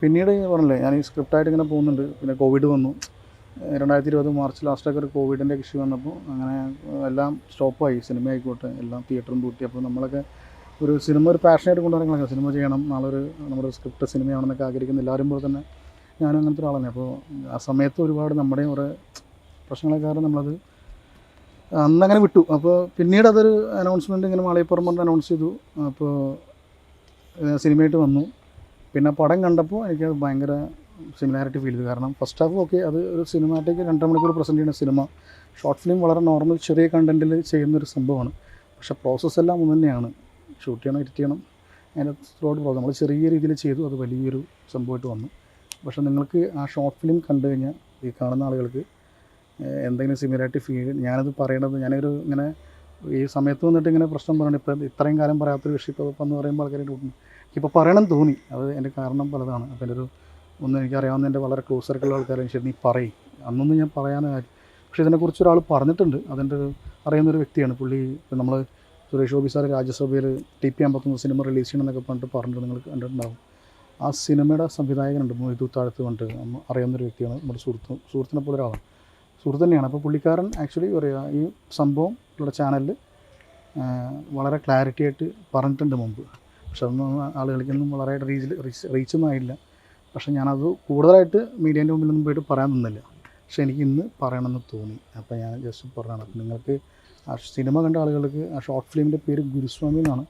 പിന്നീട് പറഞ്ഞില്ലേ ഞാൻ ഈ സ്ക്രിപ്റ്റായിട്ട് ഇങ്ങനെ പോകുന്നുണ്ട്. പിന്നെ കോവിഡ് വന്നു. 2020 മാർച്ച് ലാസ്റ്റൊക്കെ ഒരു കോവിഡിൻ്റെ ഇഷ്യൂ വന്നപ്പോൾ അങ്ങനെ എല്ലാം സ്റ്റോപ്പായി. സിനിമ ആയിക്കോട്ടെ എല്ലാം തിയേറ്ററും പൂട്ടി. അപ്പോൾ നമ്മളൊക്കെ ഒരു സിനിമ ഒരു പാഷനായിട്ട് കൊണ്ടുനടക്കണ സിനിമ ചെയ്യണം, നാളെ നമ്മുടെ സ്ക്രിപ്റ്റ് സിനിമയാണെന്നൊക്കെ ആഗ്രഹിക്കുന്ന എല്ലാവരും പോലെ തന്നെ ഞാനും അങ്ങനത്തെ ഒരാളാണ്. അപ്പോൾ ആ സമയത്ത് ഒരുപാട് നമ്മുടെയും കുറേ പ്രശ്നങ്ങളെ കാരണം നമ്മളത് അന്നങ്ങനെ വിട്ടു. അപ്പോൾ പിന്നീട് അതൊരു അനൗൺസ്മെൻറ്റ് ഇങ്ങനെ മാളികപ്പുറം കൊണ്ട് അനൗൺസ് ചെയ്തു. അപ്പോൾ സിനിമയായിട്ട് വന്നു. പിന്നെ പടം കണ്ടപ്പോൾ എനിക്കത് ഭയങ്കര സിമിലാരിറ്റി ഫീൽ ചെയ്തു. കാരണം ഫസ്റ്റ് ഹാഫ് ഓക്കെ, അത് ഒരു സിനിമാറ്റിക് 2.5 മണിക്കൂർ പ്രസൻറ്റ് ചെയ്യുന്ന സിനിമ. ഷോർട്ട് ഫിലിം വളരെ നോർമൽ ചെറിയ കണ്ടൻറ്റിൽ ചെയ്യുന്നൊരു സംഭവമാണ്. പക്ഷേ പ്രോസസ്സെല്ലാം ഒന്ന് തന്നെയാണ്. ഷൂട്ട് ചെയ്യണം, എഡിറ്റ് ചെയ്യണം, അതിൻ്റെ ത്രോട്ട് പ്രോസസ് നമ്മൾ ചെറിയ രീതിയിൽ ചെയ്തു. അത് വലിയൊരു സംഭവമായിട്ട് വന്നു. പക്ഷേ നിങ്ങൾക്ക് ആ ഷോർട്ട് ഫിലിം കണ്ടു കഴിഞ്ഞാൽ ഈ കാണുന്ന ആളുകൾക്ക് എന്തെങ്കിലും സിമിലാരിറ്റി ഫീൽ, ഞാനത് പറയണത് ഞാനൊരു ഇങ്ങനെ ഈ സമയത്ത് വന്നിട്ട് ഇങ്ങനെ പ്രശ്നം പറയണം. ഇപ്പോൾ ഇത്രയും കാലം പറയാത്തൊരു വിഷയം ഇപ്പോൾ എന്ന് പറയുമ്പോൾ ആൾക്കാരായിട്ട് കൂട്ടുന്നു. ഇപ്പോൾ പറയണം തോന്നി. അത് എൻ്റെ കാരണം പലതാണ്. അപ്പോൾ എൻ്റെ ഒരു എനിക്കറിയാവുന്ന എൻ്റെ വളരെ ക്ലോസ് സർക്കിളുള്ള ആൾക്കാരും ശരി നീ പറയും, അന്നൊന്നും ഞാൻ പറയാൻ കാര്യം. പക്ഷേ ഇതിനെക്കുറിച്ച് ഒരാൾ പറഞ്ഞിട്ടുണ്ട്. അതെൻ്റെ ഒരു അറിയുന്നൊരു വ്യക്തിയാണ്. പുള്ളി നമ്മൾ സുരേഷ് ഗോപി സാർ രാജ്യസഭയിൽ TP51 സിനിമ റിലീസ് ചെയ്യണമെന്നൊക്കെ പറഞ്ഞിട്ട് നിങ്ങൾ കണ്ടിട്ടുണ്ടാകും. ആ സിനിമയുടെ സംവിധായകനുണ്ട് മൊയ്തു താഴത്ത് പറഞ്ഞിട്ട്, അറിയാവുന്നൊരു വ്യക്തിയാണ്. നമ്മുടെ സുഹൃത്തിനെ പോലെ ഒരാളാണ്, സുഹൃത്ത് തന്നെയാണ്. അപ്പോൾ പുള്ളിക്കാരൻ ആക്ച്വലി പറയുക ഈ സംഭവം ഇവിടെ ചാനലിൽ വളരെ ക്ലാരിറ്റി ആയിട്ട് പറഞ്ഞിട്ടുണ്ട് മുമ്പ്. പക്ഷെ അതൊന്നും ആളുകൾക്കൊന്നും വളരെ റീച്ചൊന്നും ആയില്ല. പക്ഷേ ഞാനത് കൂടുതലായിട്ട് മീഡിയേൻ്റെ മുമ്പിലൊന്നും പോയിട്ട് പറയാൻ നിന്നില്ല. പക്ഷേ എനിക്ക് ഇന്ന് പറയണമെന്ന് തോന്നി. അപ്പോൾ ഞാൻ ജസ്റ്റ് പറഞ്ഞതാണ്. അപ്പോൾ നിങ്ങൾക്ക് ആ സിനിമ കണ്ട ആളുകൾക്ക് ആ ഷോർട്ട് ഫിലിമിൻ്റെ പേര് ഗുരുസ്വാമി എന്നാണ്.